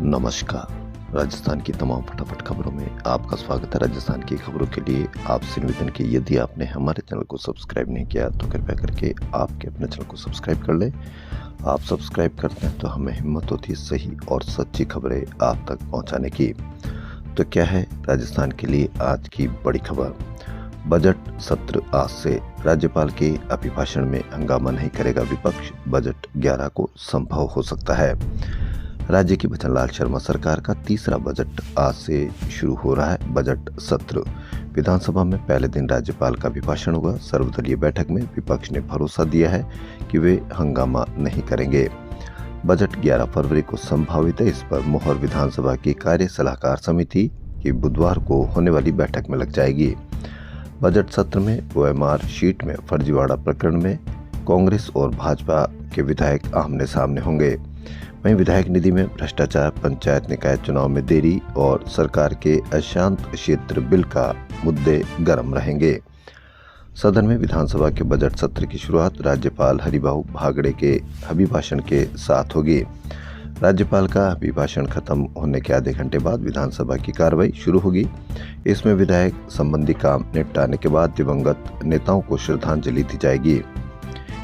नमस्कार। राजस्थान की तमाम फटाफट खबरों में आपका स्वागत है। राजस्थान की खबरों के लिए आपसे निवेदन कि यदि आपने हमारे चैनल को सब्सक्राइब नहीं किया तो कृपया करके आपके अपने चैनल को सब्सक्राइब कर लें। आप सब्सक्राइब करते हैं तो हमें हिम्मत होती है सही और सच्ची खबरें आप तक पहुंचाने की। तो क्या है राजस्थान के लिए आज की बड़ी खबर। बजट सत्र आज से। राज्यपाल के अभिभाषण में हंगामा नहीं करेगा विपक्ष। बजट 11 को संभव हो सकता है। राज्य की भजनलाल शर्मा सरकार का तीसरा बजट आज से शुरू हो रहा है। बजट सत्र विधानसभा में पहले दिन राज्यपाल का अभिभाषण होगा। सर्वदलीय बैठक में विपक्ष ने भरोसा दिया है कि वे हंगामा नहीं करेंगे। बजट 11 फरवरी को संभावित है। इस पर मुहर विधानसभा की कार्य सलाहकार समिति की बुधवार को होने वाली बैठक में लग जाएगी। बजट सत्र में OMR शीट में फर्जीवाड़ा प्रकरण में कांग्रेस और भाजपा के विधायक आमने सामने होंगे। वहीं विधायक निधि में भ्रष्टाचार, पंचायत निकाय चुनाव में देरी और सरकार के अशांत क्षेत्र बिल का मुद्दे गर्म रहेंगे। सदन में विधानसभा के बजट सत्र की शुरुआत राज्यपाल हरिभाऊ बागड़े के अभिभाषण के साथ होगी। राज्यपाल का अभिभाषण खत्म होने के आधे घंटे बाद विधानसभा की कार्रवाई शुरू होगी। इसमें विधायक संबंधी काम निपटाने के बाद दिवंगत नेताओं को श्रद्धांजलि दी जाएगी।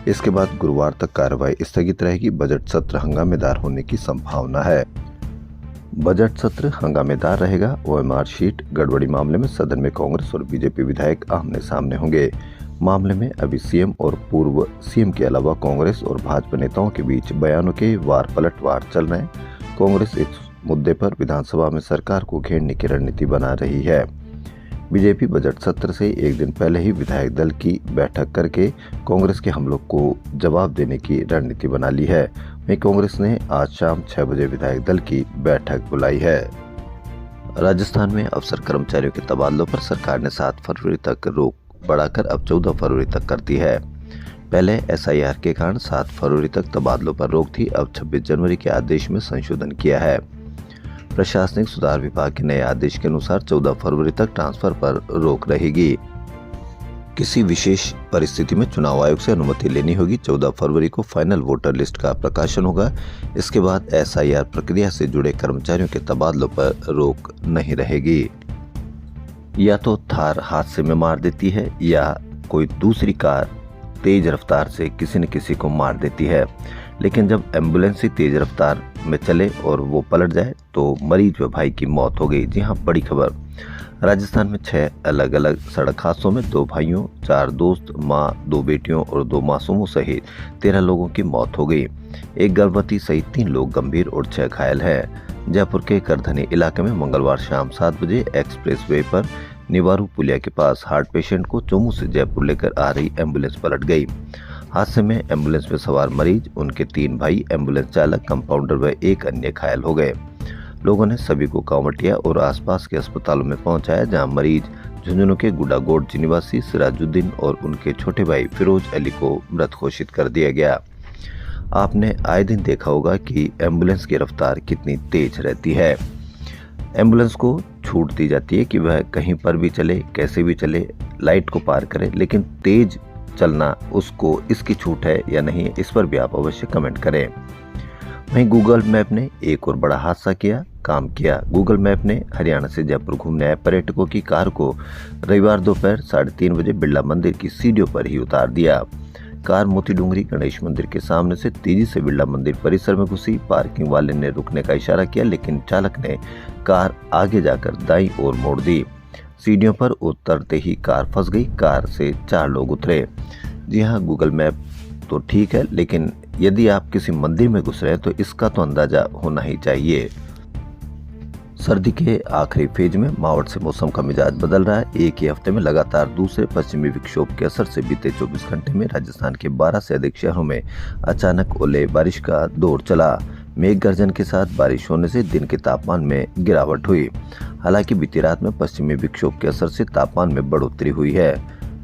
इसके बाद गुरुवार तक कार्रवाई स्थगित रहेगी। बजट सत्र हंगामेदार होने की संभावना है। बजट सत्र हंगामेदार रहेगा। OMR शीट गड़बड़ी मामले में सदन में कांग्रेस और बीजेपी विधायक आमने सामने होंगे। मामले में अभी सीएम और पूर्व सीएम के अलावा कांग्रेस और भाजपा नेताओं के बीच बयानों के वार पलटवार चल रहे हैं। कांग्रेस इस मुद्दे पर विधानसभा में सरकार को घेरने की रणनीति बना रही है। बीजेपी बजट सत्र से एक दिन पहले ही विधायक दल की बैठक करके कांग्रेस के हमलों को जवाब देने की रणनीति बना ली है। वहीं कांग्रेस ने आज शाम 6 बजे विधायक दल की बैठक बुलाई है। राजस्थान में अफसर कर्मचारियों के तबादलों पर सरकार ने 7 फरवरी तक रोक बढ़ाकर अब 14 फरवरी तक कर दी है। पहले SIR के कारण 7 फरवरी तक तबादलों पर रोक थी। अब 26 जनवरी के आदेश में संशोधन किया है। प्रशासनिक सुधार विभाग के नए आदेश के अनुसार 14 फरवरी तक ट्रांसफर पर रोक रहेगी। किसी विशेष परिस्थिति में चुनाव आयोग से अनुमति लेनी होगी। 14 फरवरी को फाइनल वोटर लिस्ट का प्रकाशन होगा। इसके बाद SIR प्रक्रिया से जुड़े कर्मचारियों के तबादलों पर रोक नहीं रहेगी। या तो थार हादसे में मार देती है या कोई दूसरी कार तेज रफ्तार से किसी न किसी को मार देती है, लेकिन जब एम्बुलेंस ही तेज रफ्तार में चले और वो पलट जाए तो मरीज व भाई की मौत हो गई। जी हाँ, बड़ी खबर। राजस्थान में 6 अलग अलग सड़क हादसों में 2 भाइयों, 4 दोस्त, मां, 2 बेटियों और 2 मासूमों सहित 13 लोगों की मौत हो गई। एक गर्भवती सहित 3 लोग गंभीर और 6 घायल हैं। जयपुर के करधनी इलाके में मंगलवार शाम 7 बजे एक्सप्रेस वे पर निवारू पुलिया के पास हार्ट पेशेंट को चोमू से जयपुर लेकर आ रही एम्बुलेंस पलट गई। हादसे में एम्बुलेंस में सवार मरीज, उनके 3 भाई, एम्बुलेंस चालक, कंपाउंडर व एक अन्य घायल हो गए। लोगों ने सभी को कांवटिया और आसपास के अस्पतालों में पहुंचाया, जहां मरीज झुंझुनू के गुडागोट निवासी सिराजुद्दीन और उनके छोटे भाई फिरोज अली को मृत घोषित कर दिया गया। आपने आए दिन देखा होगा कि एम्बुलेंस की रफ्तार कितनी तेज रहती है। एम्बुलेंस को छूट दी जाती है कि वह कहीं पर भी चले, कैसे भी चले, लाइट को पार करे, लेकिन तेज चलना उसको इसकी छूट है या नहीं, इस पर भी आप अवश्य कमेंट करें। वहीं गूगल मैप ने एक और बड़ा हादसा काम किया। गूगल मैप ने हरियाणा से जयपुर घूमने आए पर्यटकों की कार को रविवार दोपहर 3:30 बजे बिरला मंदिर की सीढ़ियों पर ही उतार दिया। कार मोती डूंगरी गणेश मंदिर के सामने से तेजी से बिरला मंदिर परिसर में घुसी। पार्किंग वाले ने रुकने का इशारा किया, लेकिन चालक ने कार आगे जाकर दाईं ओर मोड़ दी। सीढ़ियों पर उतरते ही कार फंस गई। कार से 4 लोग उतरे। जी हाँ, गूगल मैप तो ठीक है, लेकिन यदि आप किसी मंदिर में घुस रहे हैं तो इसका तो अंदाजा होना ही चाहिए। सर्दी के आखिरी फेज में मावठ से मौसम का मिजाज बदल रहा है। एक ही हफ्ते में लगातार दूसरे पश्चिमी विक्षोभ के असर से बीते 24 घंटे में राजस्थान के 12 से अधिक शहरों में अचानक ओले बारिश का दौर चला। मेघ गर्जन के साथ बारिश होने से दिन के तापमान में गिरावट हुई। हालांकि बीती रात में पश्चिमी विक्षोभ के असर से तापमान में बढ़ोतरी हुई है।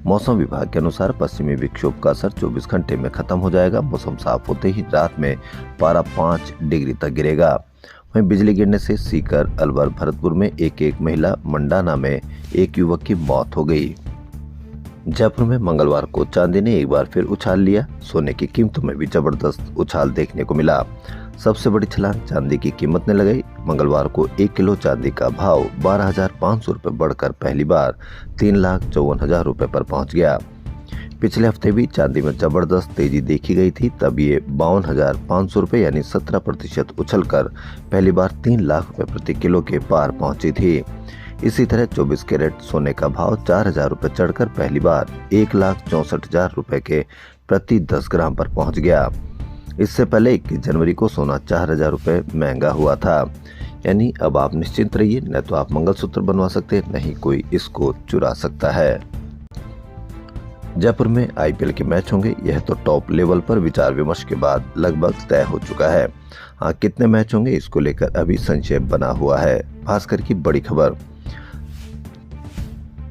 मौसम विभाग के अनुसार पश्चिमी विक्षोभ का असर 24 घंटे में खत्म हो जाएगा। मौसम साफ होते ही रात में पारा 5 डिग्री तक गिरेगा। वहीं बिजली गिरने से सीकर, अलवर, भरतपुर में एक महिला, मंडाना में एक युवक की मौत हो गई। जयपुर में मंगलवार को चांदी ने एक बार फिर उछाल लिया। सोने की कीमतों में भी जबरदस्त उछाल देखने को मिला। सबसे बड़ी छलांग चांदी की कीमत ने लगाई। मंगलवार को 1 किलो चांदी का भाव 12,500 रुपये बढ़कर पहली बार 3,54,000 रुपये पर पहुंच गया। पिछले हफ्ते भी चांदी में जबरदस्त तेजी देखी गई थी, तब ये 52,500 रुपये यानी 17% उछलकर पहली बार 3 लाख रुपये प्रति किलो के पार पहुंची थी। इसी तरह 24 कैरेट सोने का भाव 4,000 रुपये चढ़कर पहली बार 1,64,000 रुपये के प्रति 10 ग्राम पर पहुंच गया। इससे पहले 21 जनवरी को सोना 4,000 रुपये महंगा हुआ था। यानी अब आप निश्चिंत रहिए, न तो आप मंगलसूत्र बनवा सकते, नहीं कोई इसको चुरा सकता है। जयपुर में आईपीएल के मैच होंगे, यह तो टॉप लेवल पर विचार विमर्श के बाद लगभग तय हो चुका है। हाँ, कितने मैच होंगे इसको लेकर अभी संशय बना हुआ है। भास्कर की बड़ी खबर,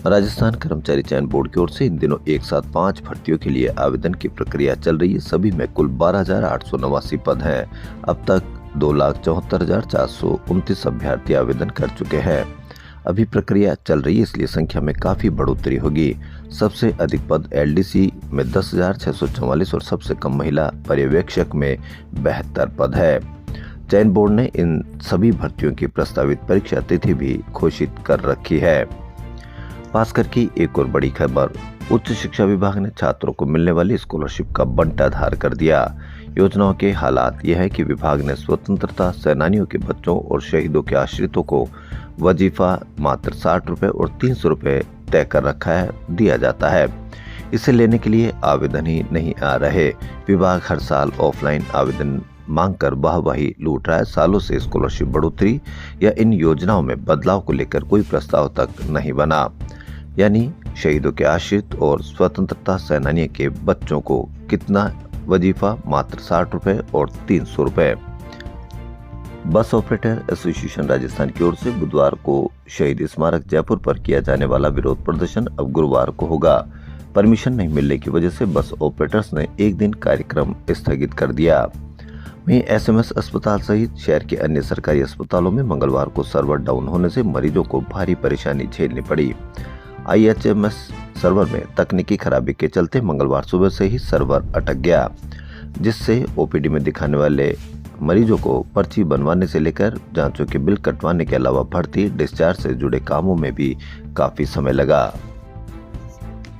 राजस्थान कर्मचारी चयन बोर्ड की ओर से इन दिनों एक साथ 5 भर्तियों के लिए आवेदन की प्रक्रिया चल रही है। सभी में कुल 12,889 पद हैं। अब तक 2,74,429 अभ्यर्थी आवेदन कर चुके हैं। अभी प्रक्रिया चल रही है, इसलिए संख्या में काफी बढ़ोतरी होगी। सबसे अधिक पद एलडीसी में 10,644 और सबसे कम महिला पर्यवेक्षक में 72 पद है। चयन बोर्ड ने इन सभी भर्तियों की प्रस्तावित परीक्षा तिथि भी घोषित कर रखी है। भास्कर की एक और बड़ी खबर, उच्च शिक्षा विभाग ने छात्रों को मिलने वाली स्कॉलरशिप का बंटाधार कर दिया। योजनाओं के हालात यह है कि विभाग ने स्वतंत्रता सेनानियों के बच्चों और शहीदों के आश्रितों को वजीफा मात्र 60 रुपए और 300 रुपए तय कर रखा है, दिया जाता है। इसे लेने के लिए आवेदन ही नहीं आ रहे। विभाग हर साल ऑफलाइन आवेदन मांगकर वाहवाही लूट रहा है। सालों से स्कॉलरशिप बढ़ोतरी या इन योजनाओं में बदलाव को लेकर कोई प्रस्ताव तक नहीं बना। यानी शहीदों के आश्रित और स्वतंत्रता सेनानियों के बच्चों को कितना वजीफा, मात्र 60 रुपए और 300 रुपए। बस ऑपरेटर एसोसिएशन राजस्थान की ओर से बुधवार को शहीद स्मारक जयपुर पर किया जाने वाला विरोध प्रदर्शन अब गुरुवार को होगा। परमिशन नहीं मिलने की वजह से बस ऑपरेटर्स ने एक दिन कार्यक्रम स्थगित कर दिया। वहीं एसएमएस अस्पताल सहित शहर के अन्य सरकारी अस्पतालों में मंगलवार को सर्वर डाउन होने से मरीजों को भारी परेशानी झेलनी पड़ी। आईएचएमएस सर्वर में तकनीकी खराबी के चलते मंगलवार सुबह से ही सर्वर अटक गया, जिससे ओपीडी में दिखाने वाले मरीजों को पर्ची बनवाने से लेकर जांचों के बिल कटवाने के अलावा भर्ती डिस्चार्ज से जुड़े कामों में भी काफी समय लगा।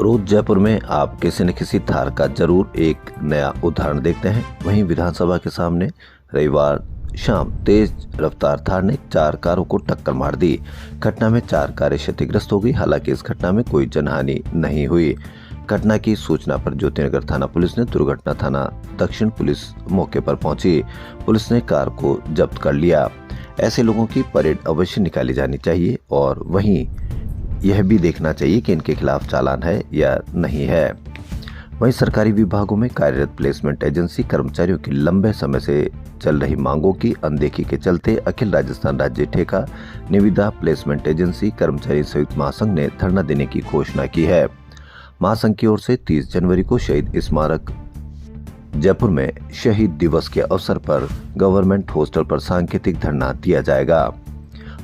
रोज जयपुर में आप किसी न किसी थार का जरूर एक नया उदाहरण देखते हैं। वहीं विधानसभा के सामने रविवार शाम तेज रफ्तार थार ने 4 कारों को टक्कर मार दी। घटना में 4 कारें क्षतिग्रस्त हो गई। हालांकि इस घटना में कोई जनहानि नहीं हुई। घटना की सूचना पर ज्योतिनगर थाना पुलिस ने दुर्घटना थाना दक्षिण पुलिस मौके पर पहुंची। पुलिस ने कार को जब्त कर लिया। ऐसे लोगों की परेड अवश्य निकाली जानी चाहिए और वहीं यह भी देखना चाहिए कि इनके खिलाफ चालान है या नहीं है। वहीं सरकारी विभागों में कार्यरत प्लेसमेंट एजेंसी कर्मचारियों की लंबे समय से चल रही मांगों की अनदेखी के चलते अखिल राजस्थान राज्य ठेका निविदा प्लेसमेंट एजेंसी कर्मचारी संयुक्त महासंघ ने धरना देने की घोषणा की है। महासंघ की ओर से 30 जनवरी को शहीद स्मारक जयपुर में शहीद दिवस के अवसर पर गवर्नमेंट हॉस्टल पर सांकेतिक धरना दिया जाएगा।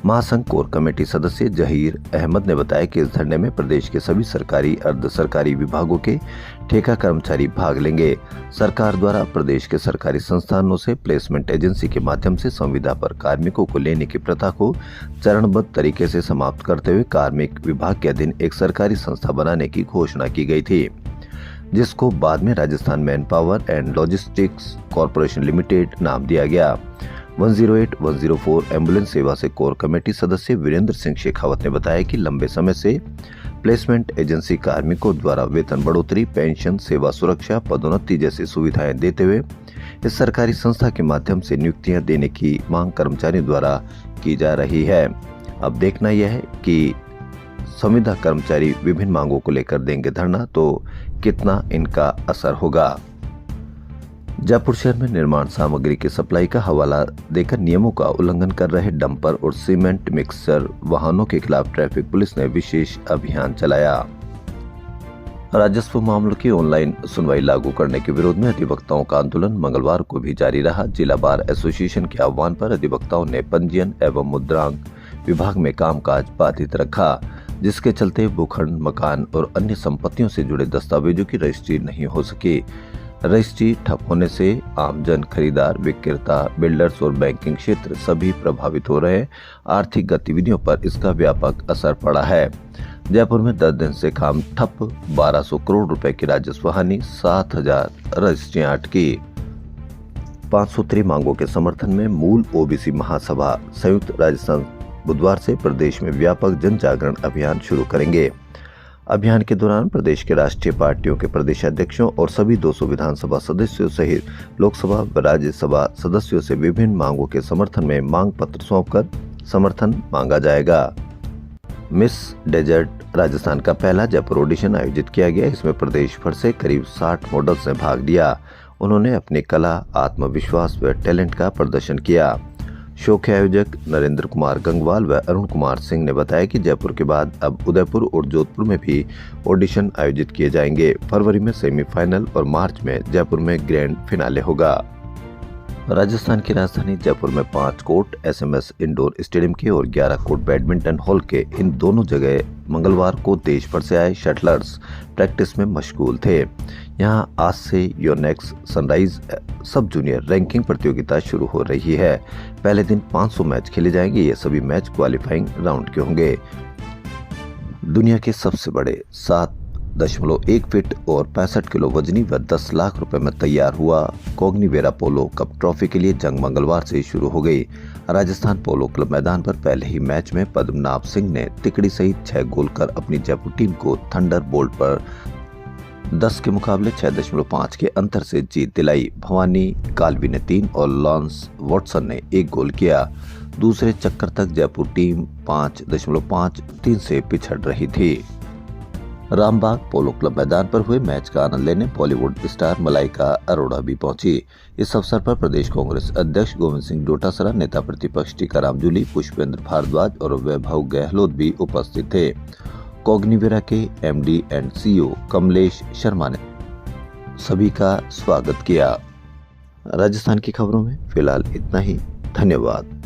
महासंघ कोर कमेटी सदस्य जहीर अहमद ने बताया कि इस धरने में प्रदेश के सभी सरकारी अर्ध सरकारी विभागों के ठेका कर्मचारी भाग लेंगे। सरकार द्वारा प्रदेश के सरकारी संस्थानों से प्लेसमेंट एजेंसी के माध्यम से संविदा पर कार्मिकों को लेने की प्रथा को चरणबद्ध तरीके से समाप्त करते हुए कार्मिक विभाग के अधीन एक सरकारी संस्था बनाने की घोषणा की गई थी, जिसको बाद में Rajasthan man power and logistics corporation limited नाम दिया गया। 108-104 एम्बुलेंस सेवा से कोर कमेटी सदस्य वीरेंद्र सिंह शेखावत ने बताया कि लंबे समय से प्लेसमेंट एजेंसी कार्मिकों द्वारा वेतन बढ़ोतरी, पेंशन, सेवा सुरक्षा, पदोन्नति जैसी सुविधाएं देते हुए इस सरकारी संस्था के माध्यम से नियुक्तियां देने की मांग कर्मचारियों द्वारा की जा रही है। अब देखना यह है कि संविदा कर्मचारी विभिन्न मांगों को लेकर देंगे धरना, तो कितना इनका असर होगा। जयपुर शहर में निर्माण सामग्री की सप्लाई का हवाला देकर नियमों का उल्लंघन कर रहे डंपर और सीमेंट मिक्सर वाहनों के खिलाफ ट्रैफिक पुलिस ने विशेष अभियान चलाया। राजस्व मामलों की ऑनलाइन सुनवाई लागू करने के विरोध में अधिवक्ताओं का आंदोलन मंगलवार को भी जारी रहा। जिला बार एसोसिएशन के आह्वान पर अधिवक्ताओं ने पंजीयन एवं मुद्रांक विभाग में कामकाज बाधित रखा, जिसके चलते भूखंड, मकान और अन्य संपत्तियों से जुड़े दस्तावेजों की रजिस्ट्री नहीं हो सकी। रजिस्ट्री ठप होने से आमजन, खरीदार, विक्रेता, बिल्डर्स और बैंकिंग क्षेत्र सभी प्रभावित हो रहे हैं। आर्थिक गतिविधियों पर इसका व्यापक असर पड़ा है। जयपुर में 10 दिन से काम ठप, 1200 करोड़ रुपए की राजस्व हानि, 7000 रजिस्ट्रियां अटकी। 503 मांगों के समर्थन में मूल ओबीसी महासभा संयुक्त राजस्थान बुधवार से प्रदेश में व्यापक जन जागरण अभियान शुरू करेंगे। अभियान के दौरान प्रदेश के राष्ट्रीय पार्टियों के प्रदेशाध्यक्षों और सभी 200 विधानसभा सदस्यों सहित लोकसभा व राज्यसभा सदस्यों से विभिन्न मांगों के समर्थन में मांग पत्र सौंपकर समर्थन मांगा जाएगा। मिस डेजर्ट राजस्थान का पहला जयपुर ऑडिशन आयोजित किया गया। इसमें प्रदेश भर से करीब 60 मॉडल्स ने भाग लिया। उन्होंने अपनी कला, आत्मविश्वास व टैलेंट का प्रदर्शन किया। शो के आयोजक नरेंद्र कुमार गंगवाल व अरुण कुमार सिंह ने बताया कि जयपुर के बाद अब उदयपुर और जोधपुर में भी ऑडिशन आयोजित किए जाएंगे। फरवरी में सेमीफाइनल और मार्च में जयपुर में ग्रैंड फिनाले होगा। राजस्थान की राजधानी जयपुर में 5 कोर्ट एसएमएस इंडोर स्टेडियम के और 11 कोर्ट बैडमिंटन हॉल के इन दोनों जगह मंगलवार को देश भर से आए शटलर्स प्रैक्टिस में मशगूल थे। यहां आज से योनेक्स सनराइज सब जूनियर रैंकिंग प्रतियोगिता शुरू हो रही है। पहले दिन 500 मैच खेले जाएंगे। ये सभी मैच क्वालिफाइंग राउंड के होंगे। दुनिया के सबसे बड़े 7.1 फीट और 65 किलो वजनी व 10 लाख रुपए में तैयार हुआ कॉग्निवेरा पोलो कप ट्रॉफी के लिए जंग मंगलवार से शुरू हो गई। राजस्थान पोलो क्लब मैदान पर पहले ही मैच में पद्मनाभ सिंह ने तिकड़ी सहित 6 गोल कर अपनी जयपुर टीम को थंडर बोल्ट पर 10 के मुकाबले 6.5 के अंतर से जीत दिलाई। भवानी कालवी ने 3 और लॉन्स वॉटसन ने 1 गोल किया। दूसरे चक्कर तक जयपुर टीम 5.53 से पिछड़ रही थी। रामबाग पोलो क्लब मैदान पर हुए मैच का आनंद लेने बॉलीवुड स्टार मलाइका अरोड़ा भी पहुंची। इस अवसर पर प्रदेश कांग्रेस अध्यक्ष गोविंद सिंह डोटासरा, नेता प्रतिपक्ष टीकाराम जूली, पुष्पेंद्र भारद्वाज और वैभव गहलोत भी उपस्थित थे। कॉग्निवेरा के MD and CEO Kamlesh Sharma ने सभी का स्वागत किया। राजस्थान की खबरों में फिलहाल इतना ही। धन्यवाद।